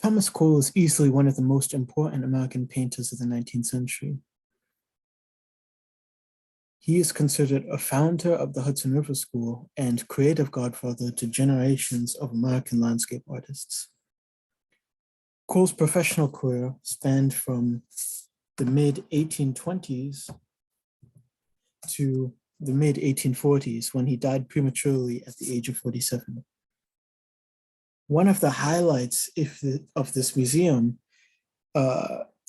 Thomas Cole is easily one of the most important American painters of the 19th century. He is considered a founder of the Hudson River School and creative godfather to generations of American landscape artists. Cole's professional career spanned from the mid-1820s to the mid-1840s, when he died prematurely at the age of 47. One of the highlights of this museum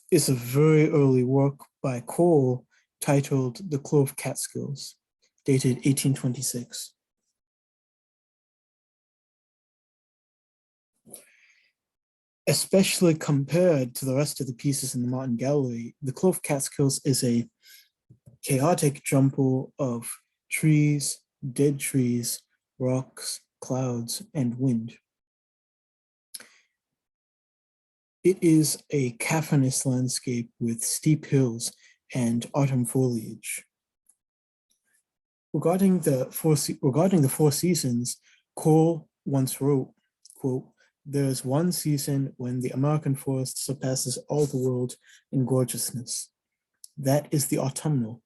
is a very early work by Cole titled The Clove Catskills, dated 1826. Especially compared to the rest of the pieces in the Martin Gallery, The Clove Catskills is a chaotic jumble of trees, dead trees, rocks, clouds, and wind. It is a cavernous landscape with steep hills and autumn foliage. Regarding the four seasons, Cole once wrote, quote, "There is one season when the American forest surpasses all the world in gorgeousness. That is the autumnal."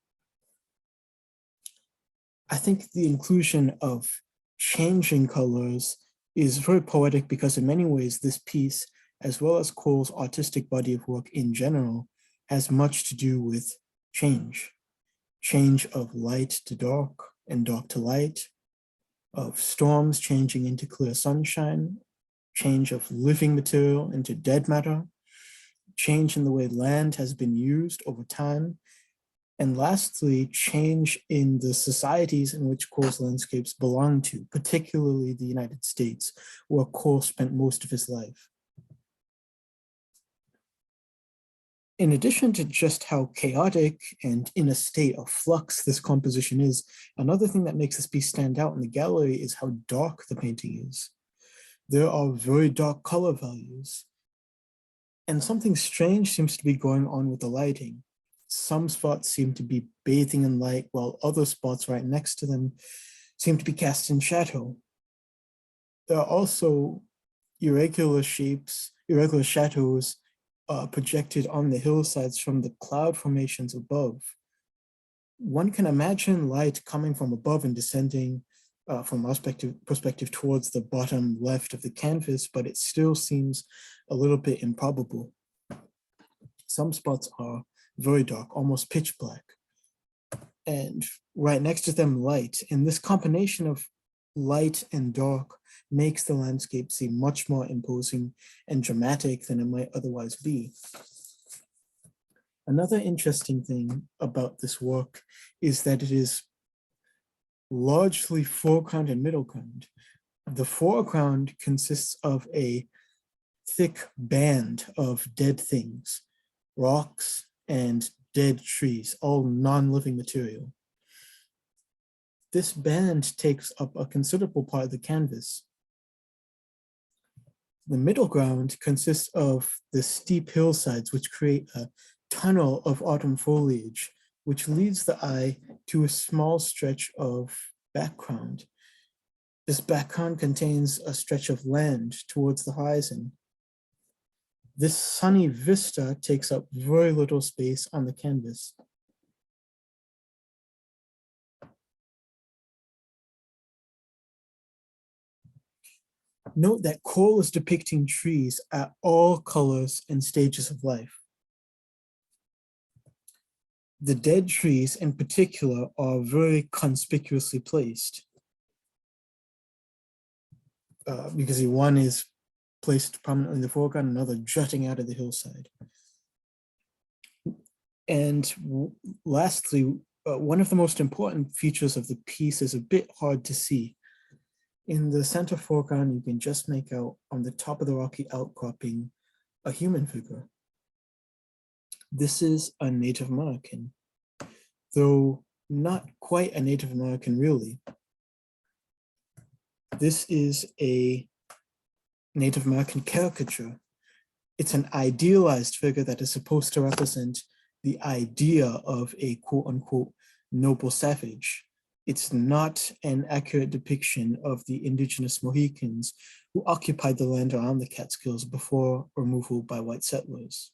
I think the inclusion of changing colors is very poetic because in many ways this piece, as well as Cole's artistic body of work in general, has much to do with change. Change of light to dark and dark to light, of storms changing into clear sunshine, change of living material into dead matter, change in the way land has been used over time, and lastly, change in the societies in which Cole's landscapes belong to, particularly the United States, where Cole spent most of his life. In addition to just how chaotic and in a state of flux this composition is, another thing that makes this piece stand out in the gallery is how dark the painting is. There are very dark color values, and something strange seems to be going on with the lighting. Some spots seem to be bathing in light, while other spots right next to them seem to be cast in shadow. There are also irregular shadows projected on the hillsides from the cloud formations above. One can imagine light coming from above and descending from our perspective towards the bottom left of the canvas, but it still seems a little bit improbable. Some spots are very dark, almost pitch black, and right next to them light. And this combination of light and dark makes the landscape seem much more imposing and dramatic than it might otherwise be. Another interesting thing about this work is that it is largely foreground and middle ground. The foreground consists of a thick band of dead things, rocks and dead trees, all non-living material. This band takes up a considerable part of the canvas. The middle ground consists of the steep hillsides, which create a tunnel of autumn foliage, which leads the eye to a small stretch of background. This background contains a stretch of land towards the horizon. This sunny vista takes up very little space on the canvas. Note that Cole is depicting trees at all colors and stages of life. The dead trees in particular are very conspicuously placed because one is placed prominently in the foreground, another jutting out of the hillside. And lastly, one of the most important features of the piece is a bit hard to see. In the center foreground, you can just make out on the top of the rocky outcropping a human figure. This is a Native American, though not quite a Native American really. This is a Native American caricature. It's an idealized figure that is supposed to represent the idea of a quote unquote noble savage. It's not an accurate depiction of the indigenous Mohicans who occupied the land around the Catskills before removal by white settlers.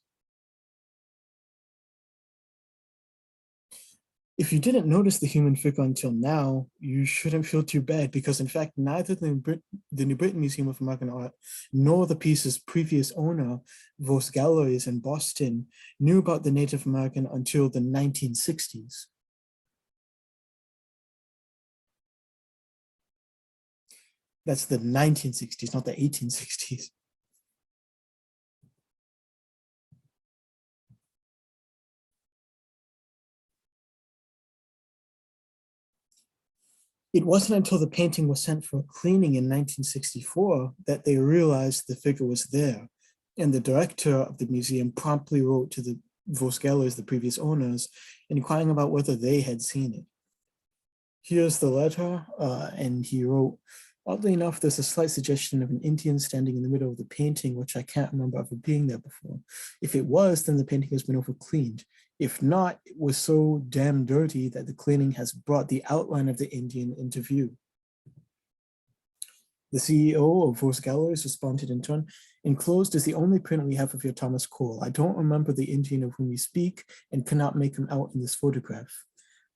If you didn't notice the human figure until now, you shouldn't feel too bad, because in fact, neither the New Britain Museum of American Art nor the piece's previous owner, Vos Galleries in Boston, knew about the Native American until the 1960s. That's the 1960s, not the 1860s. It wasn't until the painting was sent for cleaning in 1964 that they realized the figure was there. And the director of the museum promptly wrote to the Vos Galleries, the previous owners, inquiring about whether they had seen it. Here's the letter, and he wrote, oddly enough, there's a slight suggestion of an Indian standing in the middle of the painting, which I can't remember ever being there before. If it was, then the painting has been over-cleaned. If not, it was so damn dirty that the cleaning has brought the outline of the Indian into view. The CEO of Vos Galleries responded in turn, enclosed is the only print we have of your Thomas Cole. I don't remember the Indian of whom you speak and cannot make him out in this photograph.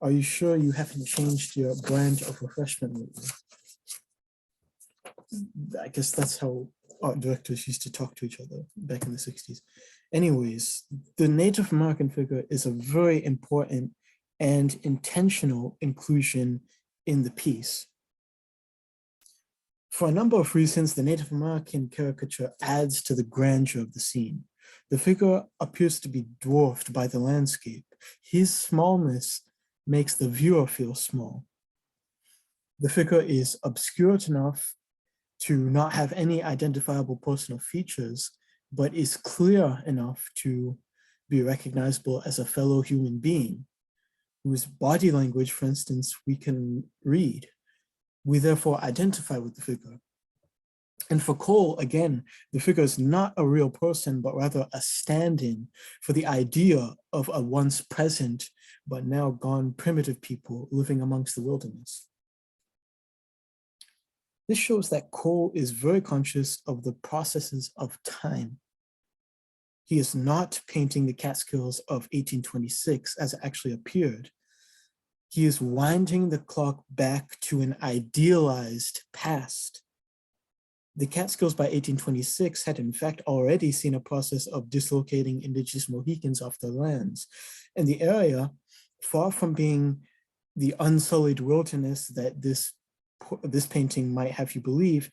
Are you sure you haven't changed your brand of refreshment lately? I guess that's how art directors used to talk to each other back in the 60s. Anyways, the Native American figure is a very important and intentional inclusion in the piece. For a number of reasons, the Native American caricature adds to the grandeur of the scene. The figure appears to be dwarfed by the landscape. His smallness makes the viewer feel small. The figure is obscured enough to not have any identifiable personal features, but is clear enough to be recognizable as a fellow human being, whose body language, for instance, we can read. We therefore identify with the figure. And for Cole, again, the figure is not a real person, but rather a stand-in for the idea of a once present, but now gone primitive people living amongst the wilderness. This shows that Cole is very conscious of the processes of time. He is not painting the Catskills of 1826 as it actually appeared. He is winding the clock back to an idealized past. The Catskills by 1826 had in fact already seen a process of dislocating indigenous Mohicans off their lands. And the area, far from being the unsullied wilderness that this painting might have you believe,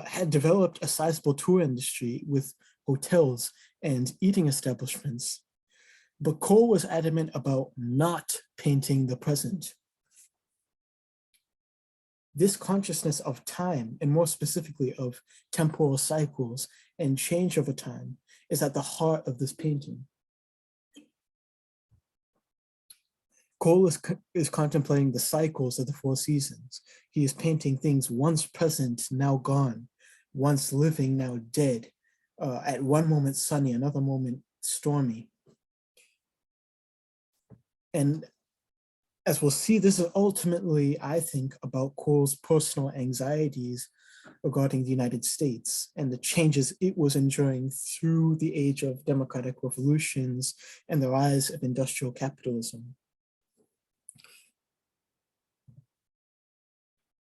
had developed a sizable tour industry with hotels and eating establishments. But Cole was adamant about not painting the present. This consciousness of time, and more specifically of temporal cycles and change over time, is at the heart of this painting. Cole is contemplating the cycles of the four seasons. He is painting things once present, now gone, once living, now dead, at one moment sunny, another moment stormy. And as we'll see, this is ultimately, I think, about Cole's personal anxieties regarding the United States and the changes it was enduring through the age of democratic revolutions and the rise of industrial capitalism.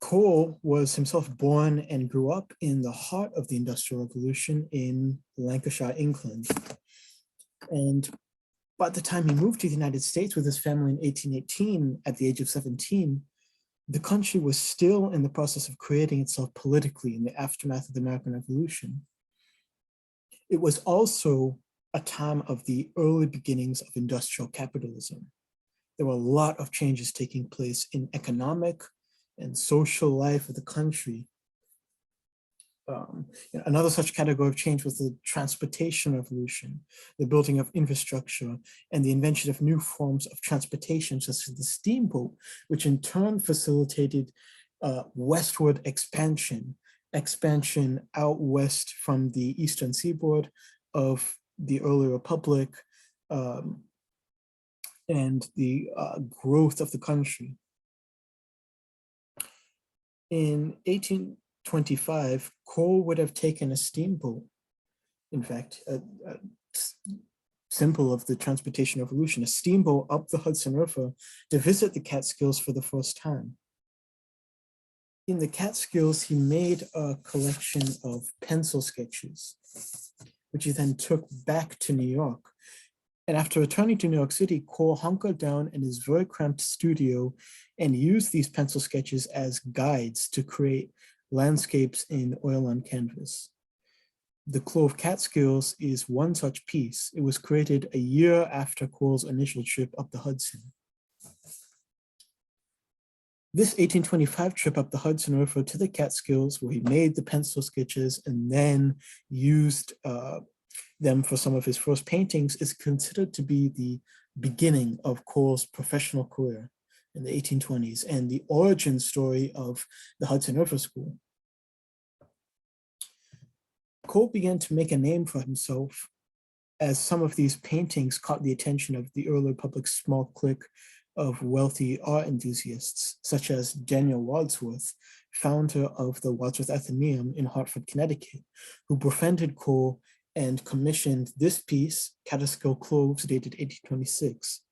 Cole was himself born and grew up in the heart of the Industrial Revolution in Lancashire, England. And by the time he moved to the United States with his family in 1818, at the age of 17, the country was still in the process of creating itself politically in the aftermath of the American Revolution. It was also a time of the early beginnings of industrial capitalism. There were a lot of changes taking place in economic and social life of the country. Another such category of change was the transportation revolution, the building of infrastructure, and the invention of new forms of transportation, such as the steamboat, which in turn facilitated westward expansion out west from the eastern seaboard of the early republic, and the growth of the country. In 1825, Cole would have taken a steamboat. In fact, a symbol of the transportation revolution, a steamboat up the Hudson River to visit the Catskills for the first time. In the Catskills, he made a collection of pencil sketches, which he then took back to New York. And after returning to New York City, Cole hunkered down in his very cramped studio and used these pencil sketches as guides to create landscapes in oil on canvas. The Clove Catskills is one such piece. It was created a year after Cole's initial trip up the Hudson. This 1825 trip up the Hudson River to the Catskills, where he made the pencil sketches and then used them for some of his first paintings, is considered to be the beginning of Cole's professional career in the 1820s and the origin story of the Hudson River School. Cole began to make a name for himself as some of these paintings caught the attention of the early public's small clique of wealthy art enthusiasts, such as Daniel Wadsworth, founder of the Wadsworth Athenaeum in Hartford, Connecticut, who befriended Cole and commissioned this piece, Catskill Cloves, dated 1826.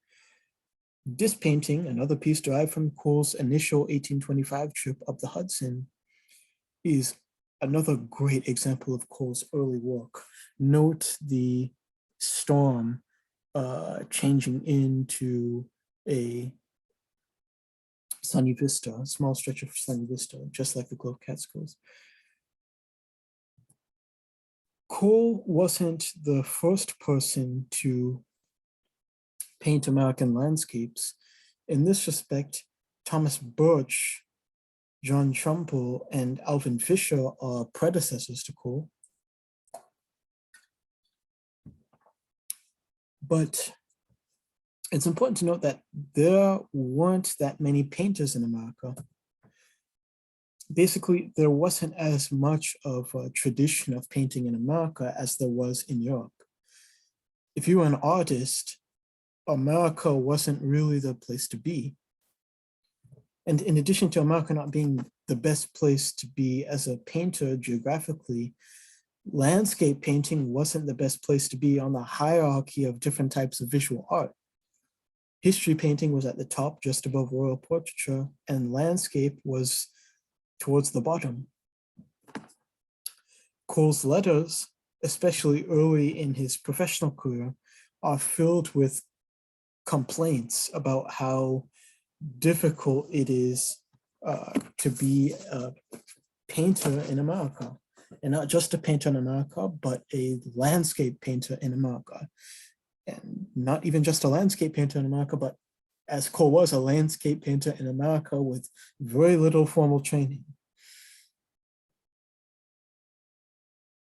This painting, another piece derived from Cole's initial 1825 trip up the Hudson, is another great example of Cole's early work. Note the storm changing into a sunny vista, a small stretch of sunny vista, just like the Clove Catskills. Cole wasn't the first person to paint American landscapes. In this respect, Thomas Birch, John Trumbull, and Alvin Fisher are predecessors to Cole. But it's important to note that there weren't that many painters in America. Basically, there wasn't as much of a tradition of painting in America as there was in Europe. If you were an artist, America wasn't really the place to be. And in addition to America not being the best place to be as a painter geographically, landscape painting wasn't the best place to be on the hierarchy of different types of visual art. History painting was at the top, just above royal portraiture, and landscape was towards the bottom. Cole's letters, especially early in his professional career, are filled with complaints about how difficult it is to be a painter in America. And not just a painter in America, but a landscape painter in America. And not even just a landscape painter in America, but as Cole was, a landscape painter in America with very little formal training.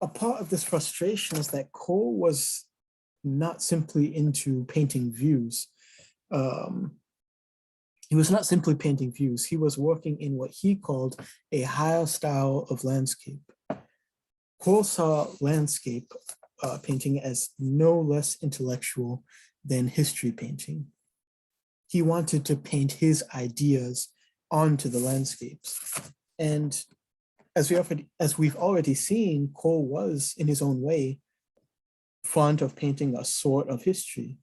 A part of this frustration is that Cole was not simply into painting views. He was not simply painting views. He was working in what he called a higher style of landscape. Cole saw landscape painting as no less intellectual than history painting. He wanted to paint his ideas onto the landscapes. And as we've already seen, Cole was, in his own way, fond of painting a sort of history.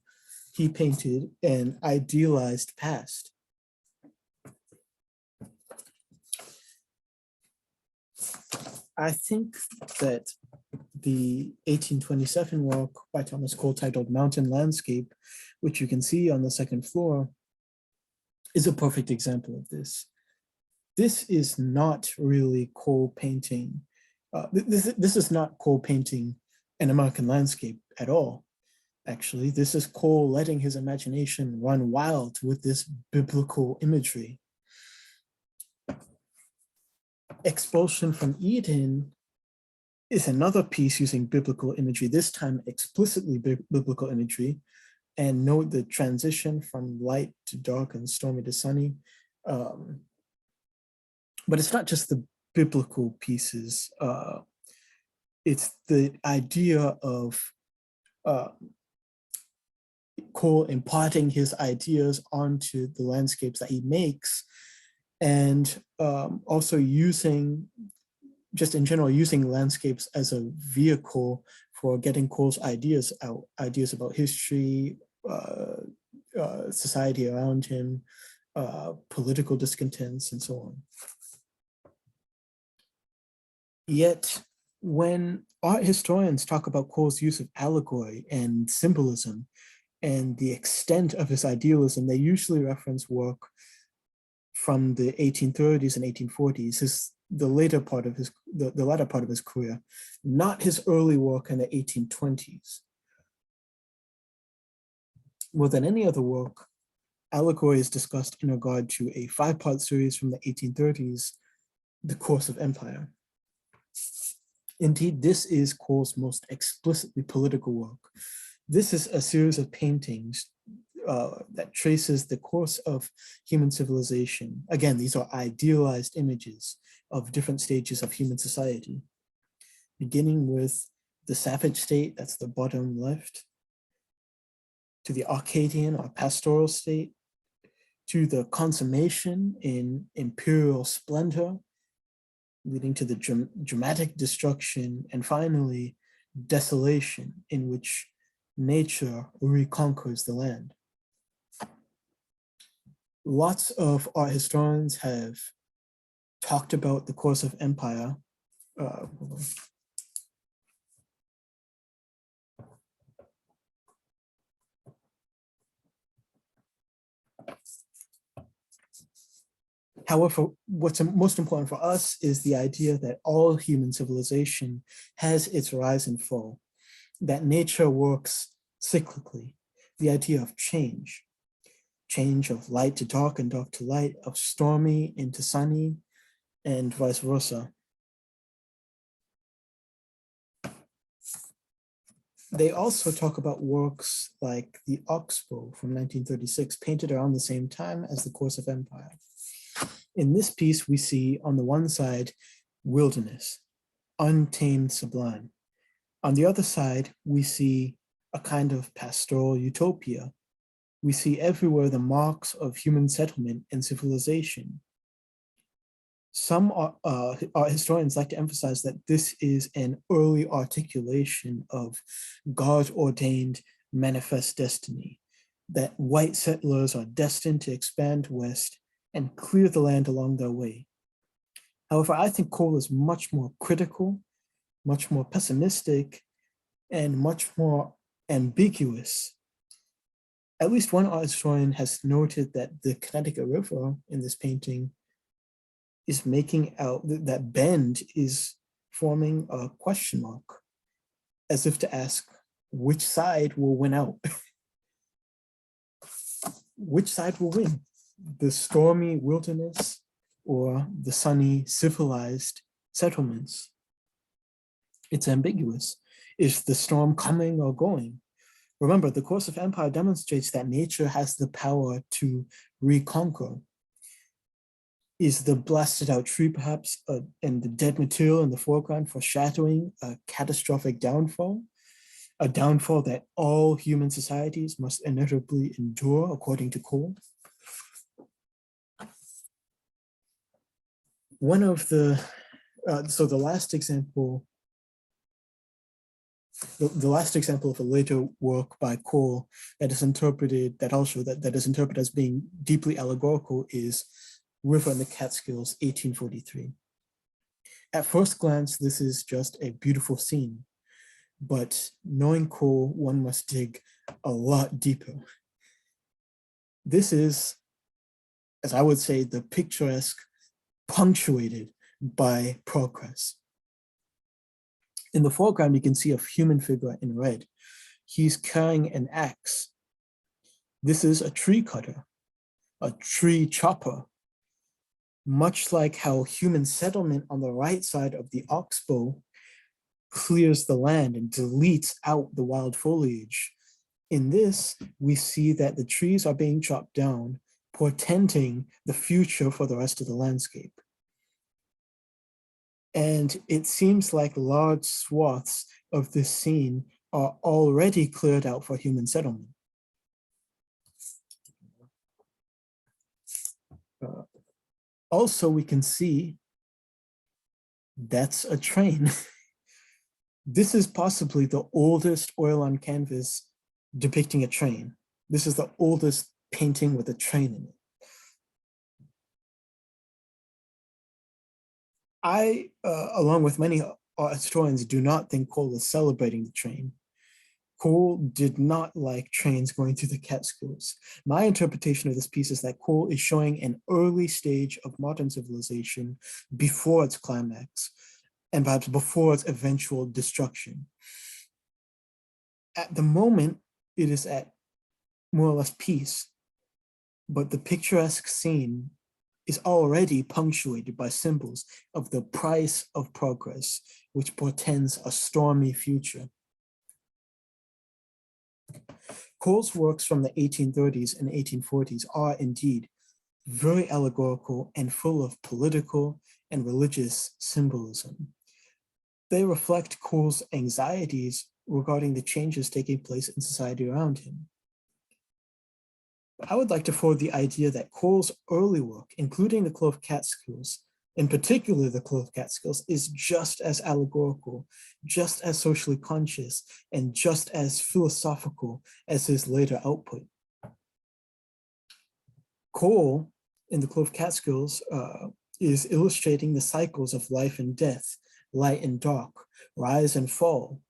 He painted an idealized past. I think that the 1827 work by Thomas Cole titled Mountain Landscape, which you can see on the second floor, is a perfect example of this. This is not really Cole painting. This is not Cole painting an American landscape at all. Actually, this is Cole letting his imagination run wild with this biblical imagery. Expulsion from Eden is another piece using biblical imagery, this time explicitly biblical imagery. And note the transition from light to dark and stormy to sunny. But it's not just the biblical pieces. It's the idea of Cole imparting his ideas onto the landscapes that he makes, and also using just in general, using landscapes as a vehicle for getting Cole's ideas out, ideas about history, society around him, political discontents, and so on. Yet, when art historians talk about Cole's use of allegory and symbolism and the extent of his idealism, they usually reference work from the 1830s and 1840s, the latter part of his career, not his early work in the 1820s. More than any other work, allegory is discussed in regard to a 5-part series from the 1830s, The Course of Empire. Indeed, this is Cole's most explicitly political work. This is a series of paintings that traces the course of human civilization. Again, these are idealized images of different stages of human society, beginning with the savage state, that's the bottom left, to the Arcadian or pastoral state, to the consummation in imperial splendor, leading to the dramatic destruction, and finally, desolation, in which nature reconquers the land. Lots of art historians have talked about the course of empire. However, what's most important for us is the idea that all human civilization has its rise and fall, that nature works cyclically, the idea of change of light to dark and dark to light, of stormy into sunny, and vice versa. They also talk about works like the Oxbow from 1936, painted around the same time as The Course of Empire. In this piece, we see on the one side, wilderness, untamed sublime. On the other side, we see a kind of pastoral utopia. We see everywhere the marks of human settlement and civilization. Some art historians like to emphasize that this is an early articulation of God-ordained manifest destiny, that white settlers are destined to expand west and clear the land along their way. However, I think Cole is much more critical, much more pessimistic, and much more ambiguous. At least one art historian has noted that the Connecticut River in this painting is making out that bend is forming a question mark, as if to ask, which side will win out? Which side will win? The stormy wilderness or the sunny civilized settlements? It's ambiguous. Is the storm coming or going? Remember, The Course of Empire demonstrates that nature has the power to reconquer. Is the blasted out tree perhaps and the dead material in the foreground foreshadowing a catastrophic downfall? A downfall that all human societies must inevitably endure, according to Cole? One of the, so the last example, the last example of a later work by Cole that is interpreted, that is interpreted as being deeply allegorical is River in the Catskills, 1843. At first glance, this is just a beautiful scene, but knowing Cole, one must dig a lot deeper. This is, as I would say, the picturesque, punctuated by progress. In the foreground, you can see a human figure in red. He's carrying an axe. This is a tree cutter, a tree chopper. Much like how human settlement on the right side of the Oxbow clears the land and deletes out the wild foliage. In this, we see that the trees are being chopped down, portending the future for the rest of the landscape. And it seems like large swaths of this scene are already cleared out for human settlement. Also, we can see That's a train. This is possibly the oldest oil on canvas depicting a train. This is the oldest painting with a train in it. I, along with many historians, do not think Cole is celebrating the train. Cole did not like trains going through the Catskills. My interpretation of this piece is that Cole is showing an early stage of modern civilization before its climax, and perhaps before its eventual destruction. At the moment, it is at more or less peace, but the picturesque scene is already punctuated by symbols of the price of progress, which portends a stormy future. Cole's works from the 1830s and 1840s are indeed very allegorical and full of political and religious symbolism. They reflect Cole's anxieties regarding the changes taking place in society around him. I would like to forward the idea that Cole's early work, including the Clove Catskills, in particular the Clove Catskills, is just as allegorical, just as socially conscious, and just as philosophical as his later output. Cole, in the Clove Catskills, is illustrating the cycles of life and death, light and dark, rise and fall.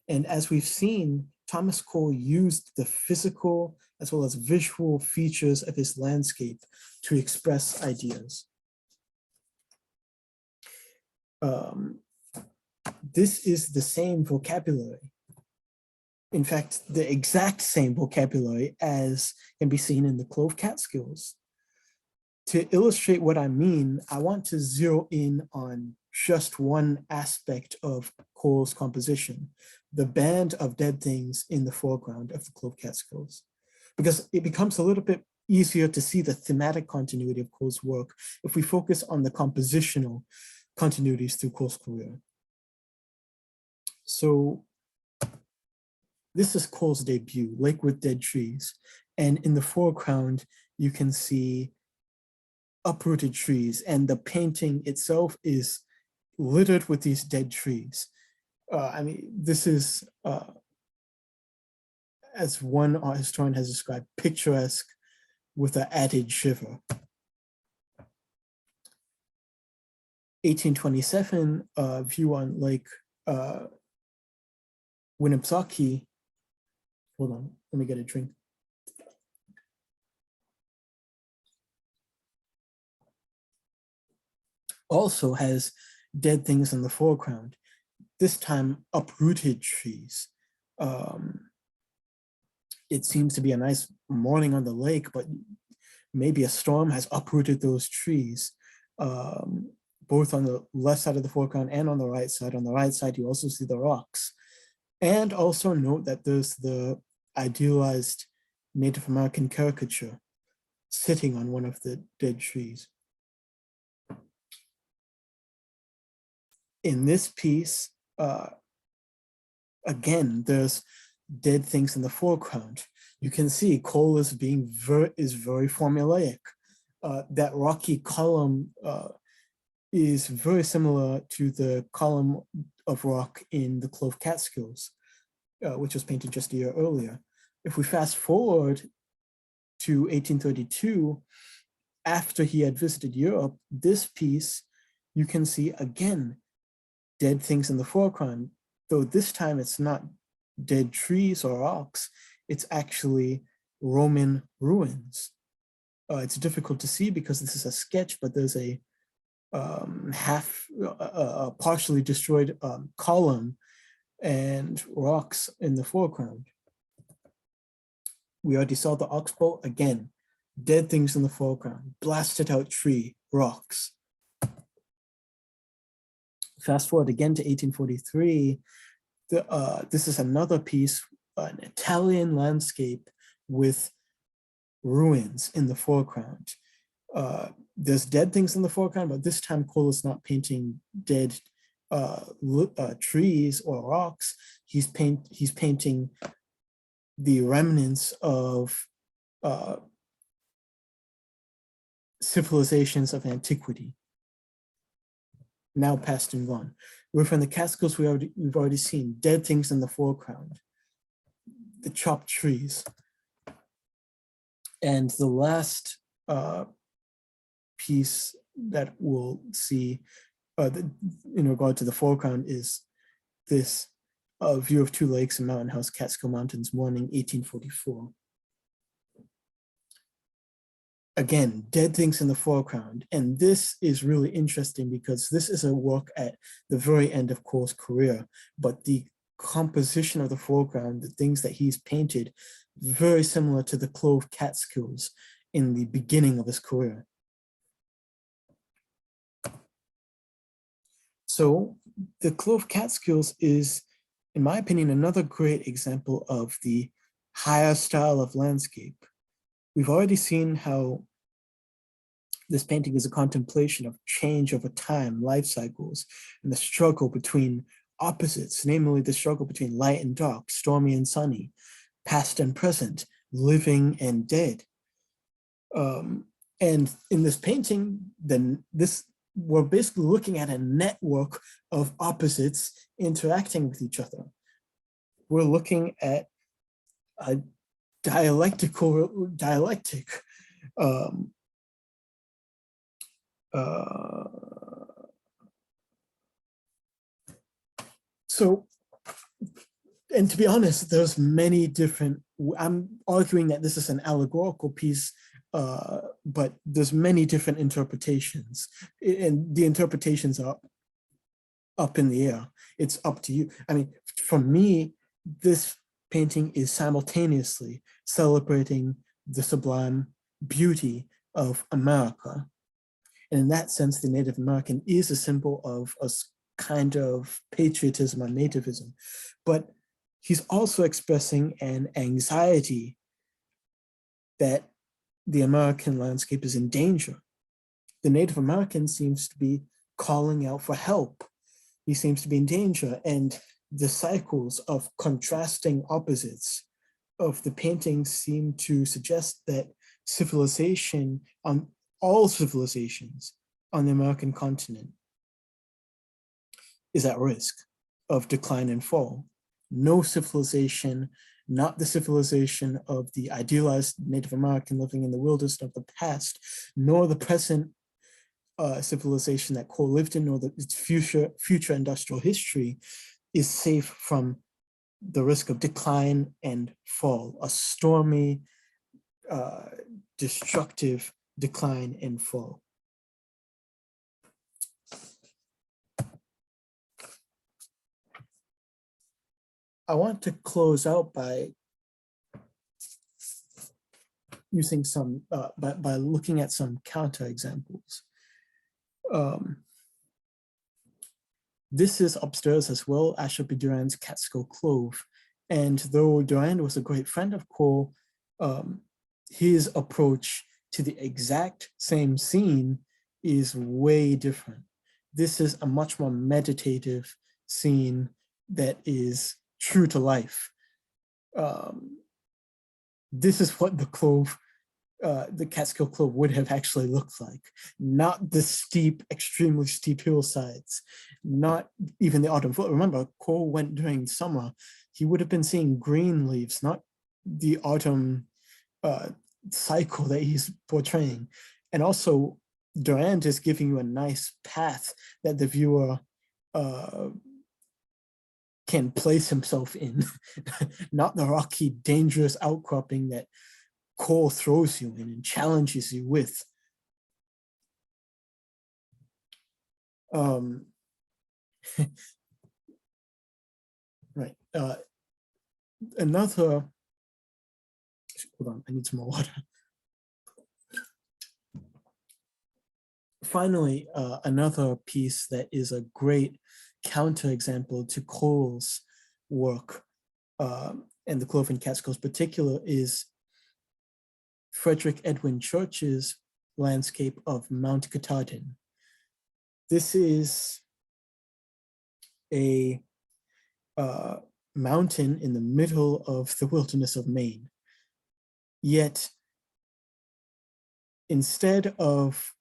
And as we've seen, Thomas Cole used the physical as well as visual features of his landscape to express ideas. This is the same vocabulary. In fact, the exact same vocabulary as can be seen in the Clove Catskills. To illustrate what I mean, I want to zero in on just one aspect of Cole's composition, the band of dead things in the foreground of the Clove Catskills, because it becomes a little bit easier to see the thematic continuity of Cole's work if we focus on the compositional continuities through Cole's career. So this is Cole's debut, Lake with Dead Trees. And in the foreground, you can see uprooted trees, and the painting itself is littered with these dead trees. I mean, this is, as one art historian has described, picturesque with an added shiver. 1827 view on Lake Winnipesaukee. Hold on, let me get a drink. Also has dead things in the foreground, this time uprooted trees. It seems to be a nice morning on the lake, but maybe a storm has uprooted those trees, both on the left side of the foreground and on the right side. On the right side, you also see the rocks. And also note that there's the idealized Native American caricature sitting on one of the dead trees. In this piece, again, there's dead things in the foreground. You can see Cole is very formulaic. That rocky column is very similar to the column of rock in the Clove Catskills, which was painted just a year earlier. If we fast forward to 1832, after he had visited Europe, this piece, you can see again, dead things in the foreground, though this time it's not dead trees or rocks, it's actually Roman ruins. It's difficult to see because this is a sketch, but there's a partially destroyed column and rocks in the foreground. We already saw the oxbow, again, dead things in the foreground, blasted out tree, rocks. Fast forward again to 1843, this is another piece, an Italian landscape with ruins in the foreground. There's dead things in the foreground, but this time Cole is not painting dead trees or rocks. He's painting the remnants of civilizations of antiquity. now past and gone. Within the Catskills, we've already seen dead things in the foreground, the chopped trees. And the last piece that we'll see in regard to the foreground is this view of two lakes and Mountain House, Catskill Mountains, morning 1844. Again, dead things in the foreground. And this is really interesting because this is a work at the very end of Cole's career, but the composition of the foreground, the things that he's painted, very similar to the Clove Catskills in the beginning of his career. So the Clove Catskills is, in my opinion, another great example of the higher style of landscape. We've already seen how this painting is a contemplation of change over time, life cycles, and the struggle between opposites, namely the struggle between light and dark, stormy and sunny, past and present, living and dead. And in this painting, we're basically looking at a network of opposites interacting with each other. We're looking at a dialectic. So, and to be honest, there's many different, I'm arguing that this is an allegorical piece, but there's many different interpretations, and the interpretations are up in the air. It's up to you. I mean, for me, this painting is simultaneously celebrating the sublime beauty of America. And in that sense, the Native American is a symbol of a kind of patriotism or nativism. But he's also expressing an anxiety that the American landscape is in danger. The Native American seems to be calling out for help. He seems to be in danger, and the cycles of contrasting opposites of the painting seem to suggest that civilization, on all civilizations on the American continent, is at risk of decline and fall. No civilization, not the civilization of the idealized Native American living in the wilderness of the past, nor the present civilization that Cole lived in, nor its future industrial history, is safe from the risk of decline and fall, a stormy, destructive decline and fall. I want to close out by using some, by looking at some counterexamples. This is upstairs as well, Asher B. Durand's Catskill Clove. And though Durand was a great friend of Cole, his approach to the exact same scene is way different. This is a much more meditative scene that is true to life. This is what the Clove, the Catskill Clove would have actually looked like. Not the steep, extremely steep hillsides, not even the autumn. Remember, Cole went during summer. He would have been seeing green leaves, not the autumn cycle that he's portraying. And also, Durand is giving you a nice path that the viewer can place himself in, not the rocky, dangerous outcropping that Cole throws you in and challenges you with. Right. Another, hold on, I need some more water. Finally, another piece that is a great counterexample to Cole's work, and the Clove and Catskills particular, is Frederick Edwin Church's landscape of Mount Katahdin. This is a mountain in the middle of the wilderness of Maine. Yet, instead of,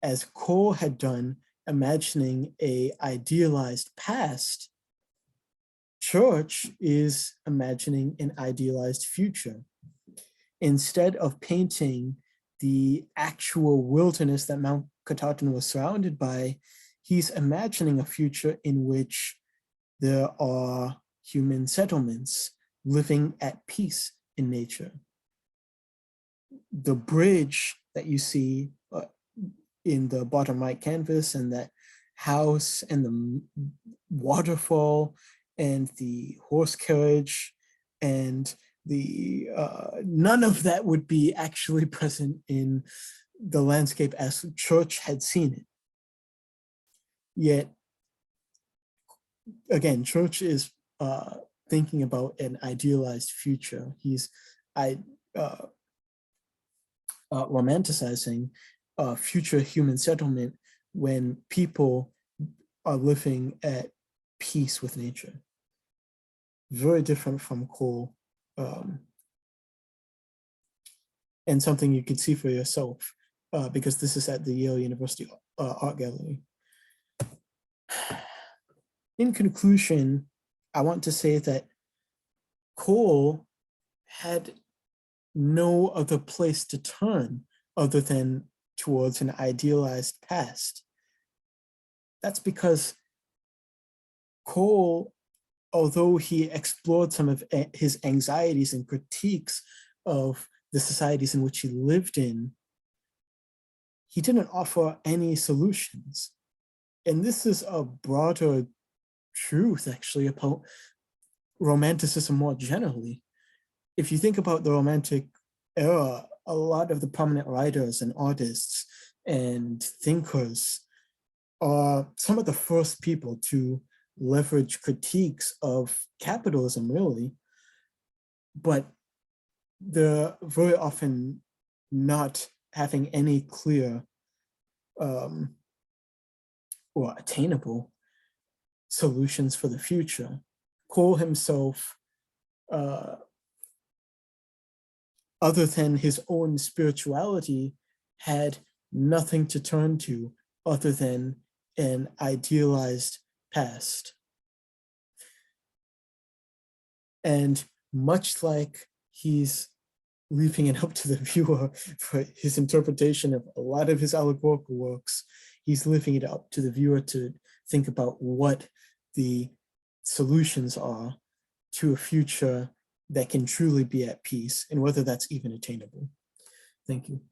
as Cole had done, imagining a idealized past, Church is imagining an idealized future. Instead of painting the actual wilderness that Mount Katahdin was surrounded by, he's imagining a future in which there are human settlements living at peace in nature. The bridge that you see in the bottom right canvas, and that house and the waterfall and the horse carriage and the none of that would be actually present in the landscape as Church had seen it. Yet, again, Church is thinking about an idealized future. He's romanticizing future human settlement when people are living at peace with nature. Very different from Cole, and something you could see for yourself, because this is at the Yale University Art Gallery. In conclusion, I want to say that Cole had no other place to turn other than towards an idealized past. That's because Cole, although he explored some of his anxieties and critiques of the societies in which he lived in, he didn't offer any solutions. And this is a broader truth, actually, about Romanticism more generally. If you think about the Romantic era, a lot of the prominent writers and artists and thinkers are some of the first people to leverage critiques of capitalism, really, but they're very often not having any clear or attainable solutions for the future. Cole himself, other than his own spirituality, had nothing to turn to other than an idealized past. And much like he's leaving it up to the viewer for his interpretation of a lot of his allegorical works, he's leaving it up to the viewer to think about what the solutions are to a future that can truly be at peace, and whether that's even attainable. Thank you.